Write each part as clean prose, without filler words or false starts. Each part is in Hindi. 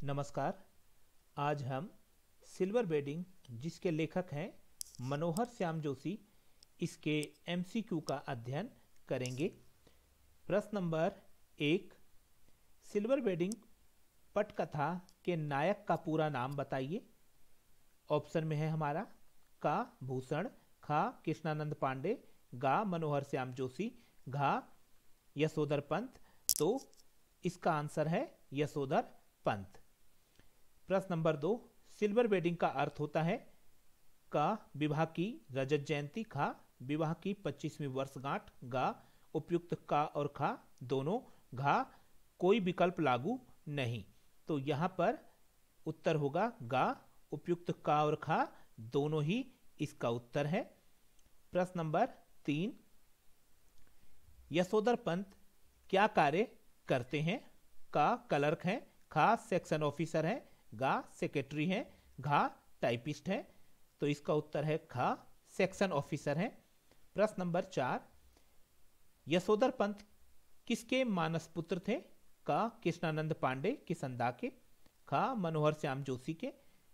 नमस्कार। आज हम सिल्वर बेडिंग, जिसके लेखक हैं मनोहर श्याम जोशी, इसके एमसीक्यू का अध्ययन करेंगे। प्रश्न नंबर 1, सिल्वर बेडिंग पटकथा के नायक का पूरा नाम बताइए। ऑप्शन में है हमारा का भूषण, खा कृष्णानंद पांडे, गा मनोहर श्याम जोशी, घा यशोधर पंत। तो इसका आंसर है यशोधर पंत। प्रश्न नंबर 2, सिल्वर बेडिंग का अर्थ होता है का विवाह की रजत जयंती, खा विवाह की 25वीं वर्षगांठ, गा उपयुक्त का और खा दोनों, घा कोई विकल्प लागू नहीं। तो यहाँ पर उत्तर होगा गा उपयुक्त का और खा दोनों ही इसका उत्तर है। प्रश्न नंबर 3, यशोधर पंत क्या कार्य करते हैं? का क्लर्क हैं, खा सेक्शन ऑफिसर है, गा सेक्रेटरी है, घा टाइपिस्ट है। तो इसका उत्तर है खा सेक्शन ऑफिसर है। प्रश्न नंबर 4, यशोधर पंत किसके मानस पुत्र थे? का कृष्णानंद पांडे किसंदा के, खा मनोहर श्याम जोशी के,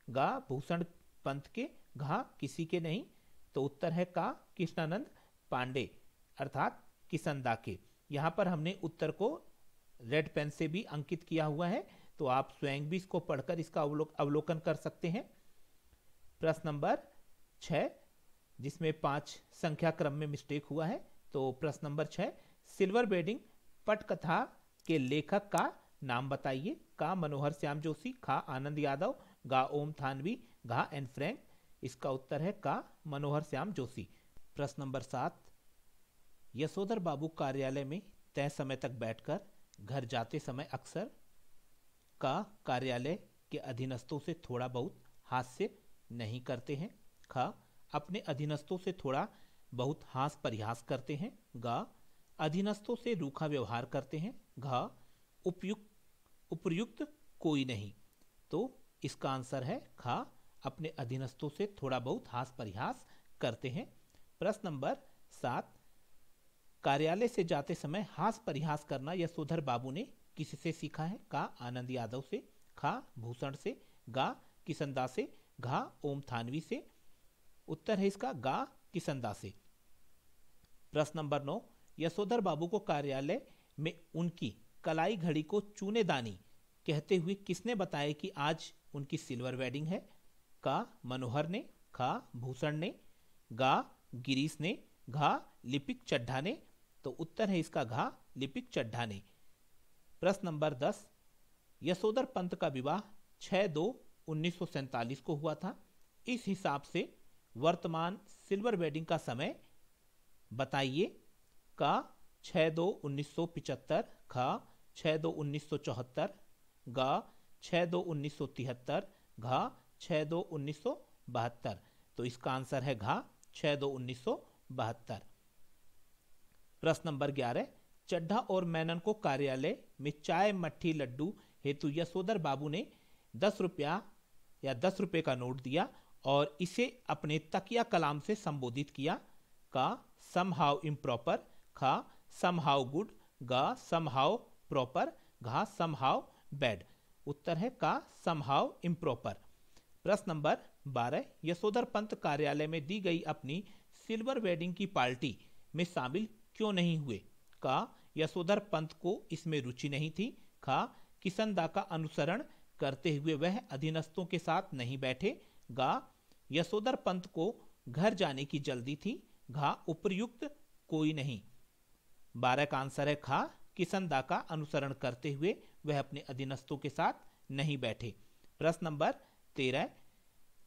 गा भूषण पंत के, घा किसी के नहीं। तो उत्तर है का कृष्णानंद पांडे अर्थात किसंदा के। यहाँ पर हमने उत्तर को रेड पेन से भी अंकित किया हुआ है, तो आप स्वयं भी इसको पढ़कर इसका अवलोकन कर सकते हैं। प्रश्न नंबर 6, जिसमें 5 संख्या क्रम में मिस्टेक हुआ है। तो प्रश्न नंबर 6, सिल्वर बेडिंग पटकथा के लेखक का नाम बताइए। का मनोहर श्याम जोशी, खा आनंद यादव, गा ओम थानवी, घा एन फ्रैंक। इसका उत्तर है का मनोहर श्याम जोशी। प्रश्न नंबर 7, यशोधर बाबू कार्यालय में तय समय तक बैठकर घर जाते समय अक्सर का कार्यालय के अधीनस्थों से थोड़ा बहुत हास्य नहीं करते हैं, खा अपने अधीनस्थों से थोड़ा बहुत हास परिहास करते हैं, गा अधीनस्थों से रूखा व्यवहार करते हैं, घा उपर्युक्त कोई नहीं। तो इसका आंसर है खा अपने अधीनस्थों से थोड़ा बहुत हास परिहास करते हैं। प्रश्न नंबर 7, कार्यालय से जाते समय हास परिहास करना यशोधर बाबू ने किससे सीखा है? का आनंद यादव से, खा भूषण से, गा किसंदा से, घा ओम थानवी से। उत्तर है इसका गा किसंदा से। प्रश्न नंबर 9, यशोधर बाबू को कार्यालय में उनकी कलाई घड़ी को चूनेदानी कहते हुए किसने बताया कि आज उनकी सिल्वर वेडिंग है? का मनोहर ने, खा भूषण ने, गा गिरीश ने, घा लिपिक चड्ढा ने। तो उत्तर है इसका घा लिपिक चड्ढा ने। प्रश्न नंबर 10, यशोधर पंत का विवाह 6/2/1947 को हुआ था। इस हिसाब से वर्तमान सिल्वर वेडिंग का समय बताइए। का 6/2/1975, खा 6/2/1974, गा 6/2/1973, घा 6/2/1972। तो इसका आंसर है घा 6/2/1972। प्रश्न नंबर 11, चड्ढा और मेनन को कार्यालय में चाय मट्ठी लड्डू हेतु यशोधर बाबू ने 10 रुपया या 10 रुपये का नोट दिया और इसे अपने तकिया कलाम से संबोधित किया। का समहाउ इम्प्रॉपर, खा समहाउ गुड, गा समहाउ प्रॉपर, घा समहाउ बैड। उत्तर है का समहाउ इम्प्रॉपर। प्रश्न नंबर 12, यशोधर पंत कार्यालय में दी गई अपनी सिल्वर वेडिंग की पार्टी में शामिल क्यों नहीं हुए? का यशोधर पंत को इसमें रुचि नहीं थी, खा किसंदा का अनुसरण करते हुए वह अधीनस्थों के साथ नहीं बैठे, गा यशोधर पंत को घर जाने की जल्दी थी, घा उपर्युक्त कोई नहीं। 12 का आंसर है खा किसंदा का अनुसरण करते हुए वह अपने अधीनस्थों के साथ नहीं बैठे। प्रश्न नंबर 13,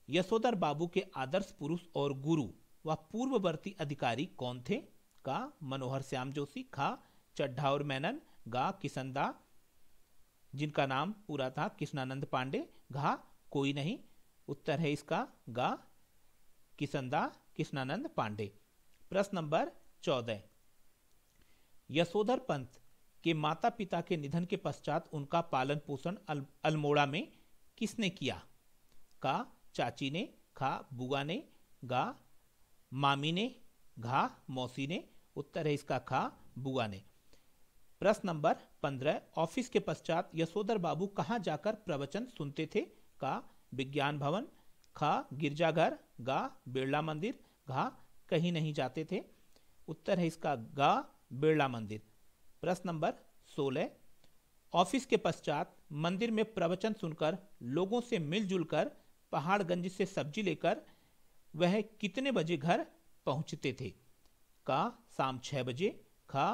यशोधर बाबू के आदर्श पुरुष और गुरु व पूर्ववर्ती अधिकारी कौन थे? का मनोहर श्याम जोशी, खा चड्ढा और मेनन, गा किसंदा जिनका नाम पूरा था कृष्णानंद पांडे, घा कोई नहीं। उत्तर है इसका गा किसंदा कृष्णानंद पांडे। प्रश्न नंबर 14, यशोधर पंत के माता पिता के निधन के पश्चात उनका पालन पोषण अल्मोड़ा में किसने किया? का चाची ने, खा बुआ ने, गा मामी ने, घा मौसी ने। उत्तर है इसका खा बुआ ने। प्रश्न नंबर 15, ऑफिस के पश्चात यशोधर बाबू कहाँ जाकर प्रवचन सुनते थे? का विज्ञान भवन, खा गिरजाघर, गा बिरला मंदिर, घा कहीं नहीं जाते थे। उत्तर है इसका गा बिरला मंदिर। प्रश्न नंबर 16, ऑफिस के पश्चात मंदिर में प्रवचन सुनकर लोगों से मिलजुल कर पहाड़गंज से सब्जी लेकर वह कितने बजे घर पहुंचते थे? का शाम 6 बजे, खा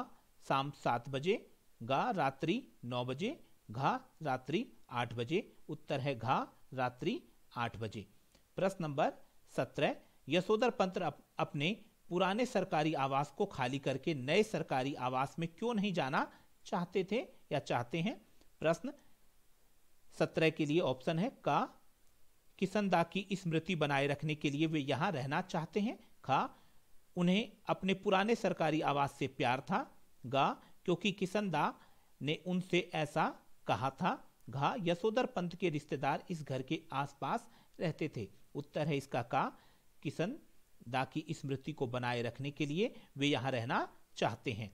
शाम 7 बजे, गा रात्रि 9 बजे, घा रात्रि 8 बजे। उत्तर है घा रात्रि 8 बजे। प्रश्न नंबर 17, यशोधर पंत अपने पुराने सरकारी आवास को खाली करके नए सरकारी आवास में क्यों नहीं जाना चाहते थे या चाहते हैं? प्रश्न 17 के लिए ऑप्शन है का किसनदा की स्मृति बनाए रखने के लिए वे यहां रहना चाहते हैं, खा उन्हें अपने पुराने सरकारी आवास से प्यार था, गा क्योंकि किसनदा ने उनसे ऐसा कहा था, घा यशोधर पंत के रिश्तेदार इस घर के आसपास रहते थे। उत्तर है इसका का किसनदा की स्मृति को बनाए रखने के लिए वे यहां रहना चाहते हैं।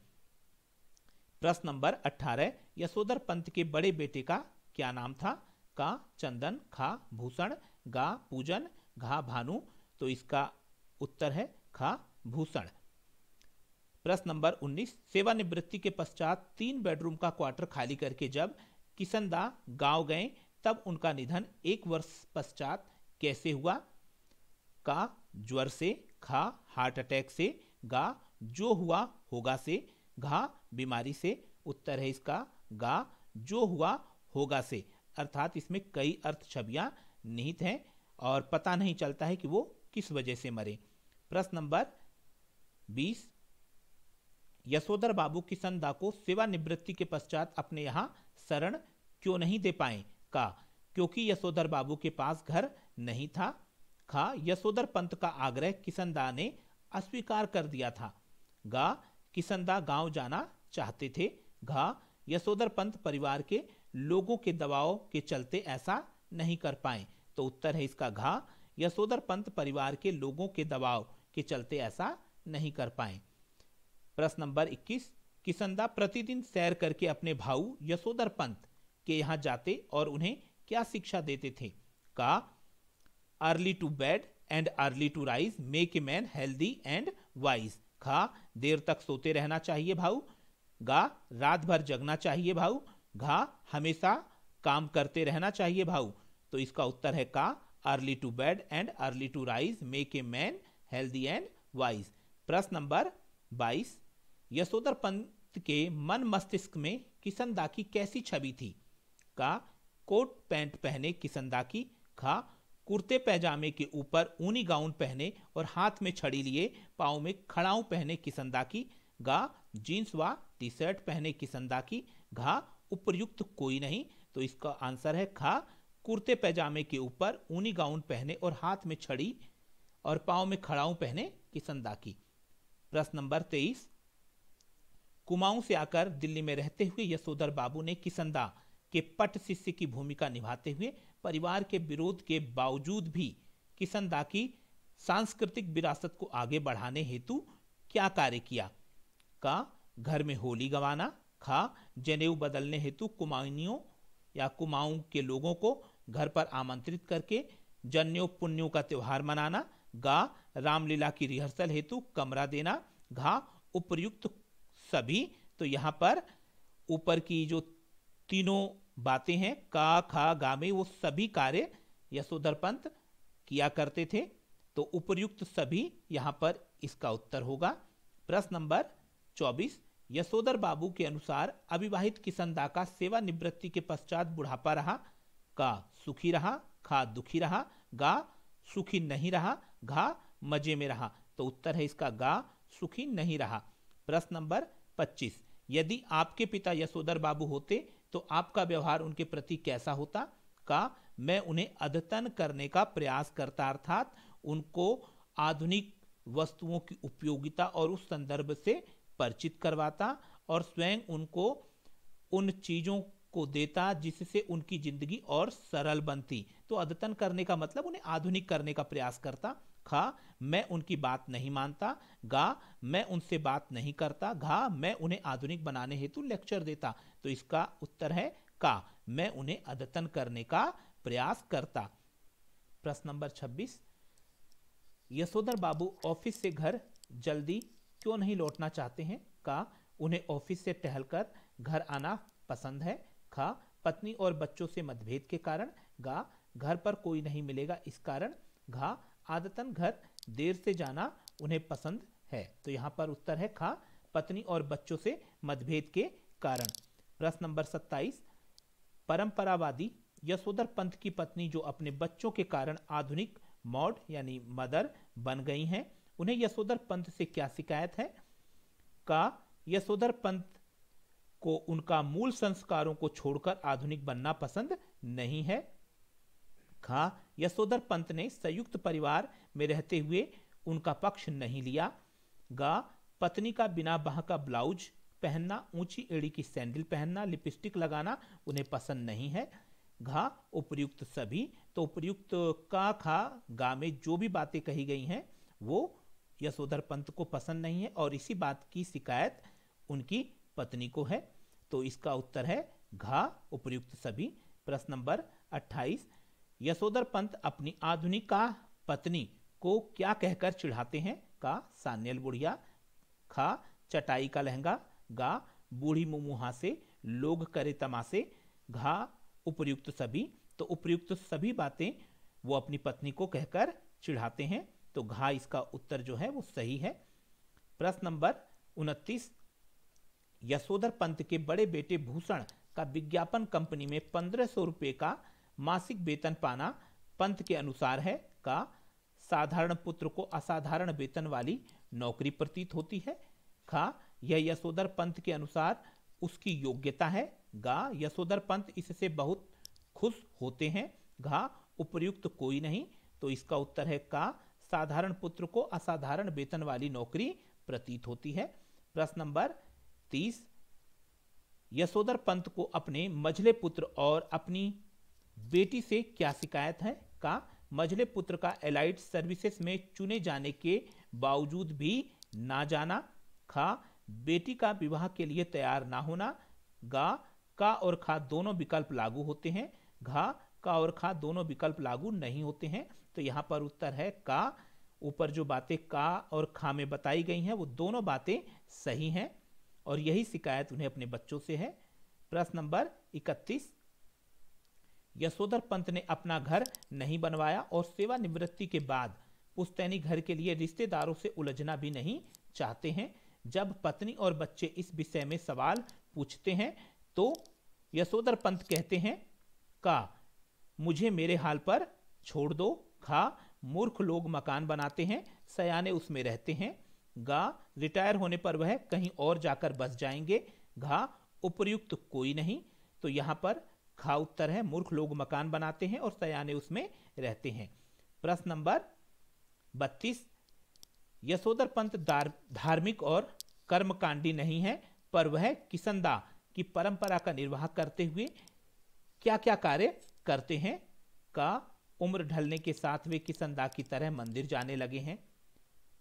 प्रश्न नंबर 18, यशोधर पंत के बड़े बेटे का क्या नाम था? का चंदन, खा भूषण, गा पूजन, घा भानु। तो इसका उत्तर है खा भूषण। प्रश्न नंबर 19, सेवानिवृत्ति के पश्चात 3 बेडरूम का क्वार्टर खाली करके जब किसनदा गांव गए तब उनका निधन 1 वर्ष पश्चात कैसे हुआ? का ज्वर से, खा हार्ट अटैक से, गा जो हुआ होगा से, घा बीमारी से। उत्तर है इसका गा जो हुआ होगा से, अर्थात इसमें कई अर्थ छवियां निहित हैं और पता नहीं चलता है कि वो किस वजह से मरे। प्रश्न नंबर 20, यशोधर बाबू किसनदा को सेवानिवृत्ति के पश्चात अपने यहां शरण क्यों नहीं दे पाए? का क्योंकि यशोधर बाबू के पास घर नहीं था, खा यशोधर पंत का आग्रह किसनदा ने अस्वीकार कर दिया था, गा किसनदा गांव जाना चाहते थे, घा यशोधर पंत परिवार के लोगों के दबाव के चलते ऐसा नहीं कर पाए। तो उत्तर है इसका घा यशोधर पंत परिवार के लोगों के दबाव के चलते ऐसा नहीं कर पाए। प्रश्न नंबर 21, किसनदा प्रतिदिन सैर करके अपने भाऊ यशोधर पंत के यहां जाते और उन्हें क्या शिक्षा देते थे? का early to bed and early to rise make a man healthy and wise, खा देर तक सोते रहना चाहिए भाऊ, गा रात भर जगना चाहिए भाऊ, घा हमेशा काम करते रहना चाहिए भाऊ। तो इसका उत्तर है का early to bed and early to rise make a man healthy and wise. प्रश्न नंबर 22, यशोधर पंत के मन मस्तिष्क में किसनदा की कैसी छवि थी? का कोट पैंट पहने किसनदा की, खा कुर्ते पैजामे के ऊपर ऊनी गाउन पहने और हाथ में छड़ी लिए पाँव में खड़ाऊ पहने किसनदा की, गा जींस व टी शर्ट पहने किसनदा की, घा उपर्युक्त कोई नहीं। तो इसका आंसर है खा कुर्ते पैजामे के ऊपर ऊनी गाउन पहने और हाथ में छड़ी और पाँव में खड़ाऊ पहने किसनदा की। प्रश्न नंबर 23, कुमाऊं से आकर दिल्ली में रहते हुए यशोधर बाबू ने किसनदा के पट शिष्य की भूमिका निभाते हुए परिवार के विरोध के बावजूद भी किसनदा की सांस्कृतिक विरासत को आगे बढ़ाने हेतु क्या कार्य किया? का घर में होली गवाना, खा जनेऊ बदलने हेतु कुमाऊनियों या कुमाऊं के लोगों को घर पर आमंत्रित करके जनेऊ पुण्यों का त्योहार मनाना, गा रामलीला की रिहर्सल हेतु कमरा देना, घा उपर्युक्त सभी। तो यहां पर ऊपर की जो तीनों बातें हैं का खा गा में वो सभी कार्य यशोधर पंत किया करते थे। तो उपर्युक्त सभी यहां पर इसका उत्तर होगा। प्रश्न नंबर 24, यशोधर बाबू के अनुसार अविवाहित किसनदा का सेवानिवृत्ति के पश्चात बुढ़ापा रहा, का सुखी रहा, खा दुखी रहा, गा सुखी नहीं रहा, घा मजे में रहा। तो उत्तर है इसका गा सुखी नहीं रहा। प्रश्न नंबर 25, यदि आपके पिता यशोधर बाबू होते तो आपका व्यवहार उनके प्रति कैसा होता? का मैं उन्हें अद्यतन करने का प्रयास करता, अर्थात उनको आधुनिक वस्तुओं की उपयोगिता और उस संदर्भ से परिचित करवाता और स्वयं उनको उन चीजों को देता जिससे उनकी जिंदगी और सरल बनती। तो अद्यतन करने का मतलब उन्हें आधुनिक करने का प्रयास करता। खा मैं उनकी बात नहीं मानता, गा मैं उनसे बात नहीं करता, घा मैं उन्हें आधुनिक बनाने हेतु लेक्चर देता। तो इसका उत्तर है का, मैं उन्हें अद्यतन करने का प्रयास करता। प्रश्न नंबर 26, यशोधर बाबू ऑफिस से घर जल्दी क्यों नहीं लौटना चाहते हैं? का, उन्हें ऑफिस से टहलकर घर आना पसंद है। खा, पत्नी और बच्चों से मतभेद के कारण। गा, घर पर कोई नहीं मिलेगा इस कारण। घा, आदतन घर देर से जाना उन्हें पसंद है। तो यहां पर उत्तर है खा, पत्नी और बच्चों से मतभेद के कारण। प्रश्न नंबर 27, परंपरावादी यशोधर पंत की पत्नी जो अपने बच्चों के कारण आधुनिक मॉड यानी मदर बन गई हैं, उन्हें यशोधर पंत से क्या शिकायत है? का, यशोधर पंत को उनका मूल संस्कारों को छोड़कर आधुनिक बनना पसंद नहीं है। खा, यशोधर पंत ने संयुक्त परिवार में रहते हुए उनका पक्ष नहीं लिया। गा, पत्नी का बिना बाह का ब्लाउज पहनना, ऊंची एड़ी की सैंडल पहनना, लिपस्टिक लगाना उन्हें पसंद नहीं है। घा, उपर्युक्त सभी। तो उपर्युक्त का, खा, गा में जो भी बातें कही गई हैं वो यशोधर पंत को पसंद नहीं है और इसी बात की शिकायत उनकी पत्नी को है। तो इसका उत्तर है घा, उपर्युक्त सभी। प्रश्न नंबर 28, यशोधर पंत अपनी आधुनिका पत्नी को क्या कहकर चिढ़ाते हैं? का, सान्यल बुढ़िया। खा, चटाई का लहंगा। गा, बूढ़ी मुमुहा से, लोग करे तमाशे। घा, उपर्युक्त सभी। तो उपर्युक्त सभी बातें वो अपनी पत्नी को कहकर चिढ़ाते हैं। तो घा इसका उत्तर जो है वो सही है। प्रश्न नंबर 29, यशोधर पंत के बड़े बेटे भूषण का विज्ञापन कंपनी में 1500 रुपए का मासिक वेतन पाना पंत के अनुसार है। का, साधारण पुत्र को असाधारण वेतन वाली नौकरी प्रतीत होती है। खा, यह यशोधर पंत के अनुसार उसकी योग्यता है। गा, यशोधर पंत इससे बहुत खुश होते हैं। घा, उपर्युक्त कोई नहीं। तो इसका उत्तर है का, साधारण पुत्र को असाधारण वेतन वाली नौकरी प्रतीत होती है। प्रश्न नंबर 30, यशोधर पंत को अपने मझले पुत्र और अपनी बेटी से क्या शिकायत है? का, मझले पुत्र का एलाइड सर्विसेज में चुने जाने के बावजूद भी ना जाना। खा, बेटी का विवाह के लिए तैयार ना होना। गा, का और खा दोनों विकल्प लागू होते हैं। घा, का और खा दोनों विकल्प लागू नहीं होते हैं। तो यहां पर उत्तर है का। ऊपर जो बातें का और खा में बताई गई हैं वो दोनों बातें सही हैं और यही शिकायत उन्हें अपने बच्चों से है। प्रश्न नंबर 31, यशोधर पंत ने अपना घर नहीं बनवाया और सेवानिवृत्ति के बाद पुश्तैनी घर के लिए रिश्तेदारों से उलझना भी नहीं चाहते हैं। जब पत्नी और बच्चे इस विषय में सवाल पूछते हैं तो यशोधर पंत कहते हैं का, मुझे मेरे हाल पर छोड़ दो। खा, मूर्ख लोग मकान बनाते हैं, सयाने उसमें रहते हैं। गा, रिटायर होने पर वह कहीं और जाकर बस जाएंगे। घा, उपर्युक्त कोई नहीं। तो यहां पर खा उत्तर है, मूर्ख लोग मकान बनाते हैं और सयाने उसमें रहते हैं। प्रश्न नंबर 32, यशोधर पंत धार्मिक और कर्मकांडी नहीं है पर वह किसनदा की परंपरा का निर्वाह करते हुए क्या क्या कार्य करते हैं? का, उम्र ढलने के साथ वे किसनदा की तरह मंदिर जाने लगे हैं।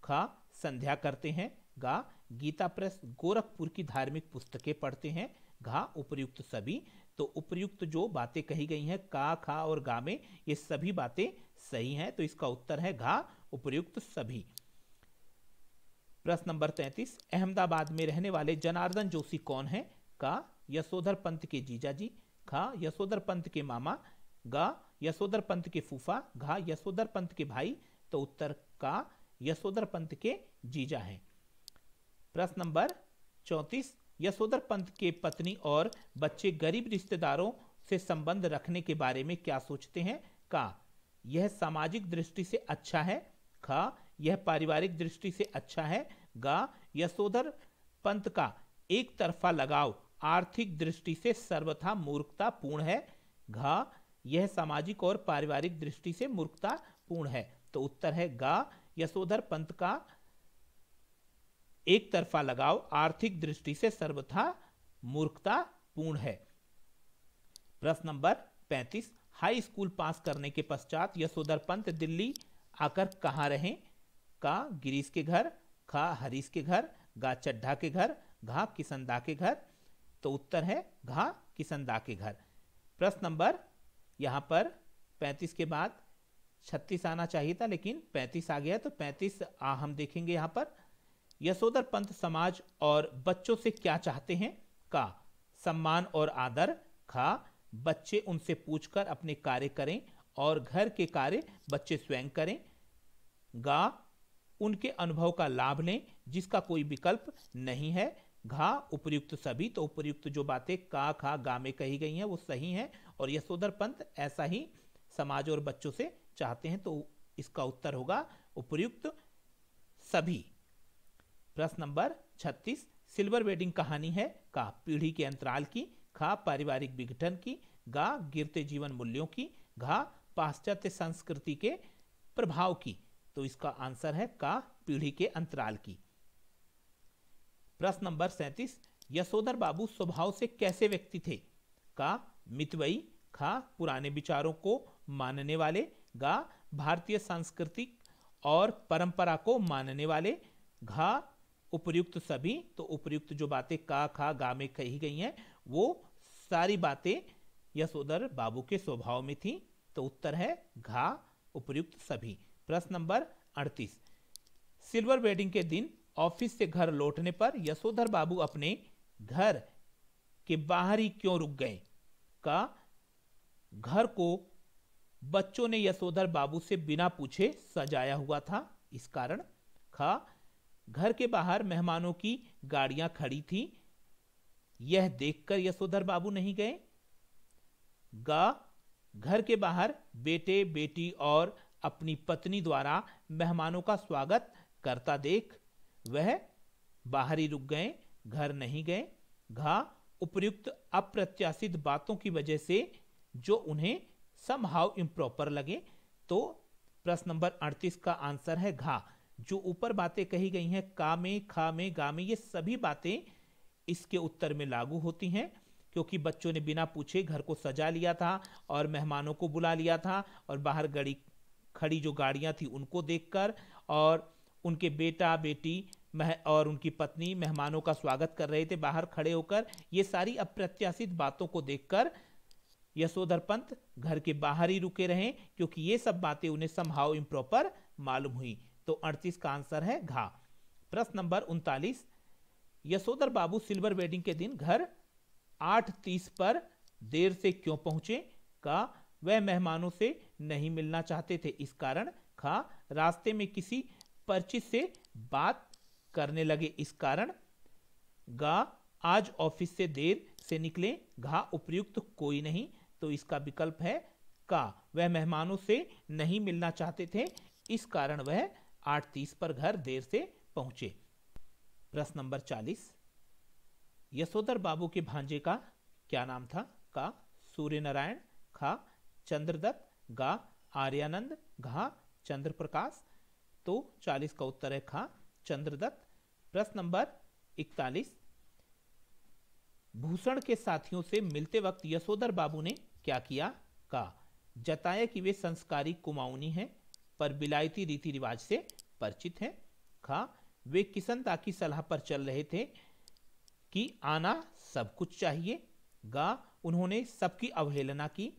खा, संध्या करते हैं। गा, गीता प्रेस गोरखपुर की धार्मिक पुस्तकें पढ़ते हैं। घा, उपर्युक्त सभी। तो उपर्युक्त जो बातें कही गई हैं का, खा और गा में ये सभी बातें सही हैं। तो इसका उत्तर है घा, उपर्युक्त सभी। प्रश्न नंबर 33, अहमदाबाद में रहने वाले जनार्दन जोशी कौन है? का, यशोधर पंत के जीजाजी। खा, यशोधर पंत के मामा। गा, यशोधर पंत के फूफा। घा, यशोधर पंत के भाई। तो उत्तर का, यशोधर पंत के जीजा हैं। प्रश्न नंबर 34, यशोधर पंत के पत्नी और बच्चे गरीब रिश्तेदारों से संबंध रखने के बारे में क्या सोचते हैं? का, यह सामाजिक दृष्टि से अच्छा है। खा, यह पारिवारिक दृष्टि से अच्छा है। गा, यशोधर पंत का एक तरफा लगाव आर्थिक दृष्टि से सर्वथा मूर्खतापूर्ण है। घा, यह सामाजिक और पारिवारिक दृष्टि से मूर्खतापूर्ण है। तो उत्तर है गा, यशोधर पंत का एक तरफा लगाव आर्थिक दृष्टि से सर्वथा मूर्खतापूर्ण है। प्रश्न नंबर 35, हाई स्कूल पास करने के पश्चात यशोधर पंत दिल्ली आकर कहाँ रहें? का गिरीश के घर, खा हरीश के घर, गा चड्ढा के घर, घा किसनदा के घर। तो उत्तर है घा किसनदा के घर। प्रश्न नंबर यहाँ पर 35 के बाद 36 आना चाहिए था, लेकिन 35 आ गया, तो 35 हम देखेंगे यहाँ पर। यशोधर पंत समाज और बच्चों से क्या चाहते हैं? का सम्मान और आदर, खा बच्चे उनसे पूछकर अपने कार्य करें और घर के कार्य बच्चे स्वयं करें, गा उनके अनुभव का लाभ लें जिसका कोई विकल्प नहीं है, घा उपर्युक्त सभी। तो उपर्युक्त जो बातें का खा गा में कही गई हैं वो सही हैं, और यशोधर पंत ऐसा ही समाज और बच्चों से चाहते हैं, तो इसका उत्तर होगा उपर्युक्त सभी। प्रश्न नंबर 36, सिल्वर वेडिंग कहानी है? का पीढ़ी के अंतराल की, खा पारिवारिक विघटन की, गा गिरते जीवन मूल्यों की, घा पाश्चात्य संस्कृति के प्रभाव की। तो इसका आंसर है का पीढ़ी के अंतराल की। प्रश्न नंबर 37, यशोधर बाबू स्वभाव से कैसे व्यक्ति थे? का मितव्ययी, खा पुराने विचारों को मानने वाले, गा भारतीय सांस्कृतिक और परंपरा को मानने वाले, घा उपर्युक्त सभी। तो उपर्युक्त जो बातें का खा गा में कही गई हैं वो सारी बातें यशोधर बाबू के स्वभाव में थी, तो उत्तर है घा उपर्युक्त सभी। प्रश्न नंबर 38, सिल्वर वेडिंग के दिन ऑफिस से घर लौटने पर यशोधर बाबू अपने घर के बाहर ही क्यों रुक गए? का घर को बच्चों ने यशोधर बाबू से बिना पूछे सजाया हुआ था इस कारण, खा घर के बाहर मेहमानों की गाड़ियां खड़ी थी यह देखकर यशोधर बाबू नहीं गए, गा घर के बाहर बेटे बेटी और अपनी पत्नी द्वारा मेहमानों का स्वागत करता देख वह बाहर ही रुक गए, घर नहीं गए, घा उपर्युक्त अप्रत्याशित बातों की वजह से जो उन्हें समहाउ इम्प्रॉपर लगे। तो प्रश्न नंबर 38 का आंसर है घा। जो ऊपर बातें कही गई हैं का में, खा में, गा में, ये सभी बातें इसके उत्तर में लागू होती हैं, क्योंकि बच्चों ने बिना पूछे घर को सजा लिया था और मेहमानों को बुला लिया था, और बाहर खड़ी जो गाड़ियां थी उनको देखकर और उनके बेटा बेटी और उनकी पत्नी मेहमानों का स्वागत कर रहे थे बाहर खड़े होकर, ये सारी अप्रत्याशित बातों को देखकर यशोधर पंत घर के बाहर ही रुके रहे, क्योंकि ये सब बातें उन्हें समहाउ इम्प्रॉपर मालूम हुई। तो 38 का आंसर है घा। प्रश्न नंबर 39, यशोधर बाबू सिल्वर वेडिंग के दिन घर 8:30 पर देर से क्यों पहुंचे? का वह मेहमानों से नहीं मिलना चाहते थे इस कारण, खा रास्ते में किसी परिचित से बात करने लगे इस कारण, गा आज ऑफिस से देर से निकले, घा उपर्युक्त कोई नहीं। तो इसका विकल्प है का वह मेहमानों से नहीं मिलना चाहते थे इस कारण वह 8:30 पर घर देर से पहुंचे। प्रश्न नंबर 40, यशोधर बाबू के भांजे का क्या नाम था? का सूर्य नारायण, खा चंद्रदत्त, गा आर्यानंद, घा चंद्र प्रकाश। तो 40 का उत्तर है खा चंद्रदत्त। प्रश्न नंबर 41, भूषण के साथियों से मिलते वक्त यशोधर बाबू ने क्या किया? का जताया कि वे संस्कारी कुमाऊनी हैं पर बिलायती रीति रिवाज से परिचित हैं, खा वे किसनदा की सलाह पर चल रहे थे कि आना सब कुछ चाहिए, गा उन्होंने सबकी अवहेलना की,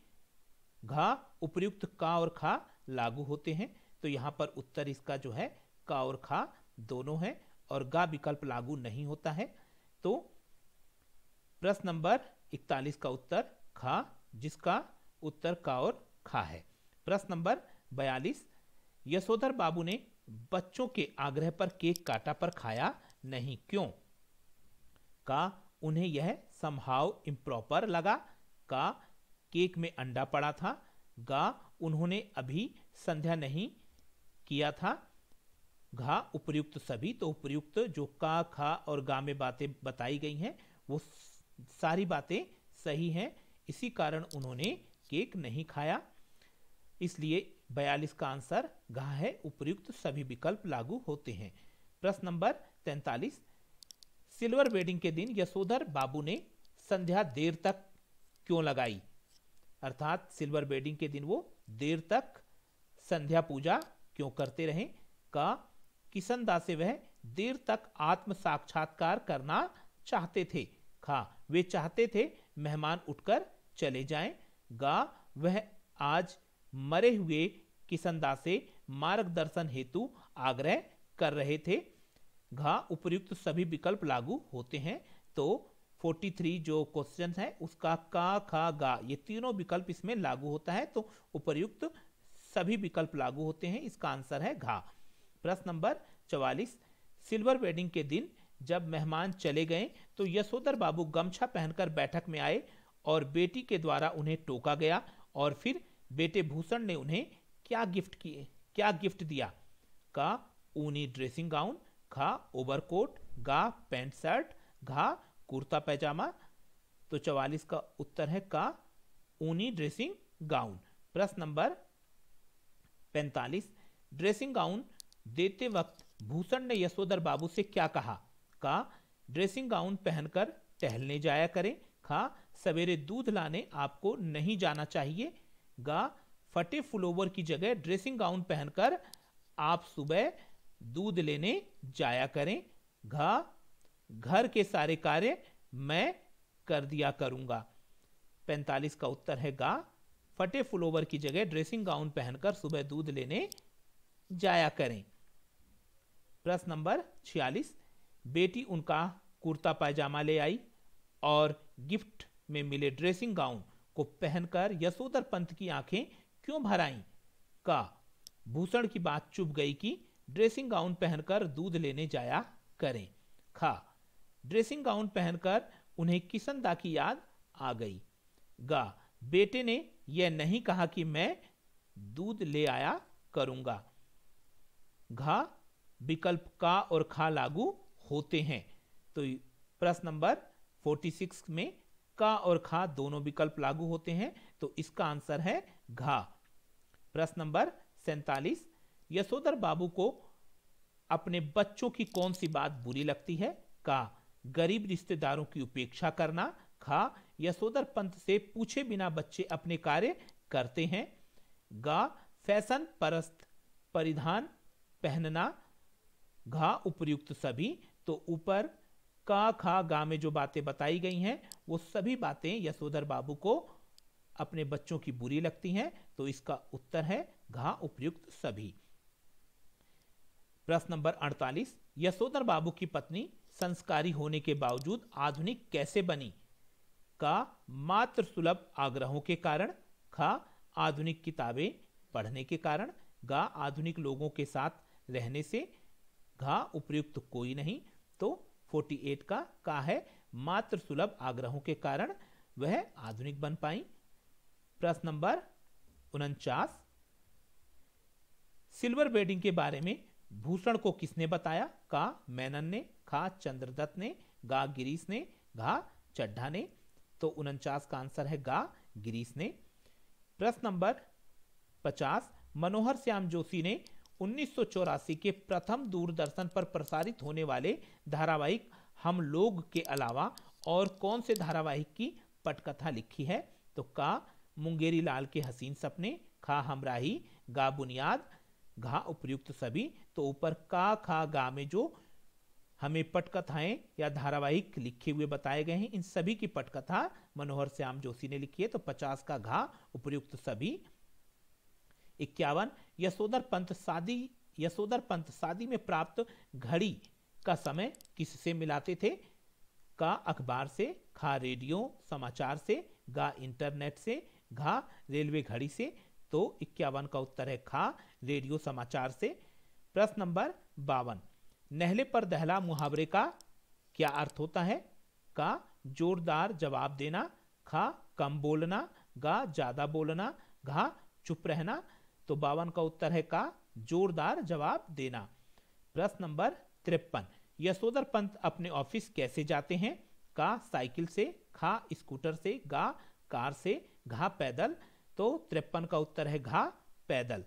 घा उपर्युक्त का और खा लागू होते हैं। तो यहां पर उत्तर इसका जो है का और खा दोनों है, और गा विकल्प लागू नहीं होता है। तो प्रश्न नंबर 41 का उत्तर खा, जिसका उत्तर का और खा है। प्रश्न नंबर 42, यशोधर बाबू ने बच्चों के आग्रह पर केक काटा पर खाया नहीं, क्यों? का उन्हें यह समहाउ इम्प्रॉपर लगा, का केक में अंडा पड़ा था, गा उन्होंने अभी संध्या नहीं किया था, घा उपर्युक्त सभी। तो उपर्युक्त जो का खा और गा में बातें बताई गई हैं वो सारी बातें सही हैं, इसी कारण उन्होंने केक नहीं खाया, इसलिए 42 का आंसर घा है, उपर्युक्त सभी विकल्प लागू होते हैं। प्रश्न नंबर 43, सिल्वर वेडिंग के दिन यशोधर बाबू ने संध्या देर तक क्यों लगाई? अर्थात सिल्वर वेडिंग के दिन वो देर तक संध्या पूजा क्यों करते रहे? का किसनदा से वह देर तक आत्म साक्षात्कार करना चाहते थे। खा वे चाहते थे मेहमान उठकर चले जाएं। गा वह आज मरे हुए किसनदा से मार्गदर्शन हेतु आग्रह कर रहे थे। घा उपर्युक्त सभी विकल्प लागू होते हैं। तो 43 जो क्वेश्चन है उसका का खा गा ये तीनों विकल्प इसमें लागू होता है, तो उपर्युक्त सभी विकल्प लागू होते हैं। इसका आंसर है घा। प्रश्न नंबर 44, सिल्वर वेडिंग के दिन जब मेहमान चले गए तो यशोधर बाबू गमछा पहनकर बैठक में आए और बेटी के द्वारा उन्हें टोका गया और फिर बेटे भूषण ने उन्हें क्या गिफ्ट दिया? का ऊनी ड्रेसिंग गाउन, खा ओवरकोट, गा पैंट शर्ट, घा कुर्ता पैजामा। तो 44 का उत्तर है का ऊनी ड्रेसिंग गाउन। प्रश्न नंबर 45, ड्रेसिंग गाउन देते वक्त भूषण ने यशोधर बाबू से क्या कहा? का ड्रेसिंग गाउन पहनकर टहलने जाया करें, खा सवेरे दूध लाने आपको नहीं जाना चाहिए, गा फटे फुलोवर की जगह ड्रेसिंग गाउन पहनकर आप सुबह दूध लेने जाया करें, घा घर के सारे कार्य मैं कर दिया करूंगा। 45 का उत्तर है गा फटे फुलोवर की जगह ड्रेसिंग गाउन पहनकर सुबह दूध लेने जाया करें। प्रश्न नंबर 46, बेटी उनका कुर्ता पैजामा ले आई और गिफ्ट में मिले ड्रेसिंग गाउन को पहनकर यशोधर पंत की आंखें क्यों भर आईं? का भूषण की बात चुभ गई कि ड्रेसिंग गाउन पहनकर दूध लेने जाया करें, खा ड्रेसिंग गाउन पहनकर उन्हें किसनदा की याद आ गई, गा बेटे ने यह नहीं कहा कि मैं दूध ले आया करूंगा, घा विकल्प का और खा लागू होते हैं। तो प्रश्न नंबर 46 में का और खा दोनों विकल्प लागू होते हैं, तो इसका आंसर है घा। प्रश्न नंबर 47, यशोधर बाबू को अपने बच्चों की कौन सी बात बुरी लगती है? का गरीब रिश्तेदारों की उपेक्षा करना, खा यशोधर पंत से पूछे बिना बच्चे अपने कार्य करते हैं, गा फैशन परस्त परिधान पहनना, घा उपर्युक्त सभी। तो ऊपर का खा गा में जो बातें बताई गई हैं वो सभी बातें यशोधर बाबू को अपने बच्चों की बुरी लगती हैं, तो इसका उत्तर है घा उपर्युक्त सभी। प्रश्न नंबर 48, यशोधर बाबू की पत्नी संस्कारी होने के बावजूद आधुनिक कैसे बनी? का मात्र सुलभ आग्रहों के कारण, खा आधुनिक किताबें पढ़ने के कारण, गा आधुनिक लोगों के साथ रहने से, घा उपर्युक्त कोई नहीं। तो 48 का है मात्र सुलभ आग्रहों के कारण वह आधुनिक बन पाई। प्रश्न नंबर 49, सिल्वर वेडिंग के बारे में भूषण को किसने बताया? का मेनन ने, खा चंद्रदत्त ने, गा गिरीश ने, घा चड्ढा ने। तो 49 का आंसर है गा गिरीश ने। प्रश्न नंबर 50, मनोहर श्याम जोशी ने 1984 के प्रथम दूरदर्शन पर प्रसारित होने वाले धारावाहिक हम लोग के अलावा और कौन से धारावाहिक की पटकथा लिखी है? तो का मुंगेरी लाल के हसीन सपने, खा हमराही, गा बुनियाद, घा उपर्युक्त सभी। तो ऊपर का खा गा में जो हमें पटकथाएं या धारावाहिक लिखे हुए बताए गए हैं इन सभी की पटकथा मनोहर श्याम जोशी ने लिखी है, तो 50 का घा उपर्युक्त सभी। 51, यशोधर पंत शादी में प्राप्त घड़ी का समय किससे मिलाते थे? का अखबार से, खा रेडियो समाचार से, गा इंटरनेट से, घा रेलवे घड़ी से। तो 51 का उत्तर है खा रेडियो समाचार से। प्रश्न नंबर 52, नहले पर दहला मुहावरे का क्या अर्थ होता है? का जोरदार जवाब देना, खा कम बोलना, गा ज्यादा बोलना, घा चुप रहना। तो 52 का उत्तर है का जोरदार जवाब देना। प्रश्न नंबर 53, यशोधर पंत अपने ऑफिस कैसे जाते हैं? का साइकिल से, खा स्कूटर से, गा कार से, घा पैदल। तो 53 का उत्तर है घा पैदल।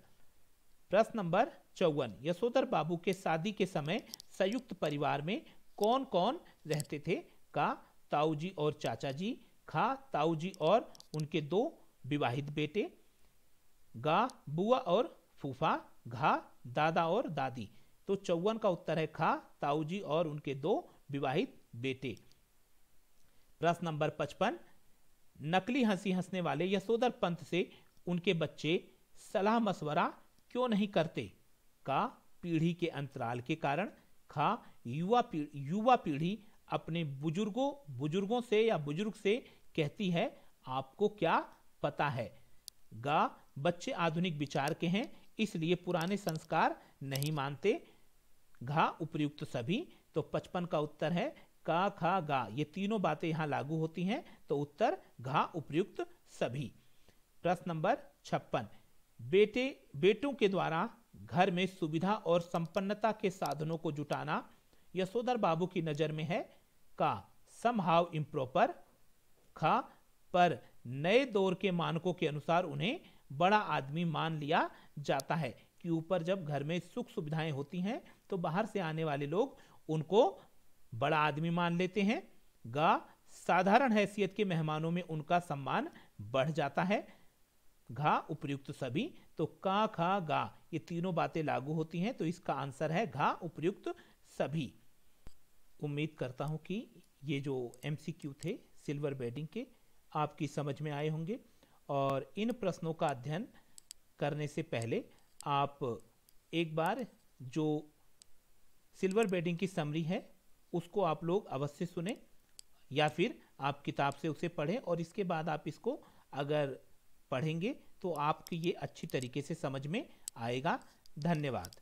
प्रश्न नंबर 54, यशोधर बाबू के शादी के समय संयुक्त परिवार में कौन कौन रहते थे? का ताऊ जी और चाचा जी, खा ताऊ जी और उनके 2 विवाहित बेटे, गा बुआ और फूफा, घा दादा और दादी। तो 54 का उत्तर है खा, ताऊ जी और उनके 2 विवाहित बेटे। प्रश्न नंबर 55, नकली हंसी हंसने वाले यशोधर पंत से उनके बच्चे सलाह मशवरा क्यों नहीं करते? का, पीढ़ी के अंतराल के कारण। खा, युवा पीढ़ी अपने बुजुर्गों से या बुजुर्ग से कहती है आपको क्या पता है। गा, बच्चे आधुनिक विचार के हैं इसलिए पुराने संस्कार नहीं मानते। घा, उपयुक्त सभी। तो 55 का उत्तर है का, खा, गा, ये तीनों बातें यहां लागू होती हैं, तो उत्तर घा, उपयुक्त सभी। प्रश्न नंबर 56, बेटों के द्वारा घर में सुविधा और संपन्नता के साधनों को जुटाना यशोधर बाबू की नजर में है। का, समहाउ इम्प्रॉपर। खा, पर नए दौर के मानकों के अनुसार उन्हें बड़ा आदमी मान लिया जाता है कि ऊपर जब घर में सुख सुविधाएं होती हैं तो बाहर से आने वाले लोग उनको बड़ा आदमी मान लेते हैं। गा, साधारण हैसियत के मेहमानों में उनका सम्मान बढ़ जाता है। घा, उपयुक्त सभी। तो का, खा, गा, ये तीनों बातें लागू होती हैं, तो इसका आंसर है घा, उपयुक्त सभी। उम्मीद करता हूं कि ये जो एमसीक्यू थे सिल्वर बेडिंग के आपकी समझ में आए होंगे, और इन प्रश्नों का अध्ययन करने से पहले आप एक बार जो सिल्वर बेडिंग की समरी है उसको आप लोग अवश्य सुने, या फिर आप किताब से उसे पढ़ें, और इसके बाद आप इसको अगर पढ़ेंगे तो आपकी ये अच्छी तरीके से समझ में आएगा। धन्यवाद।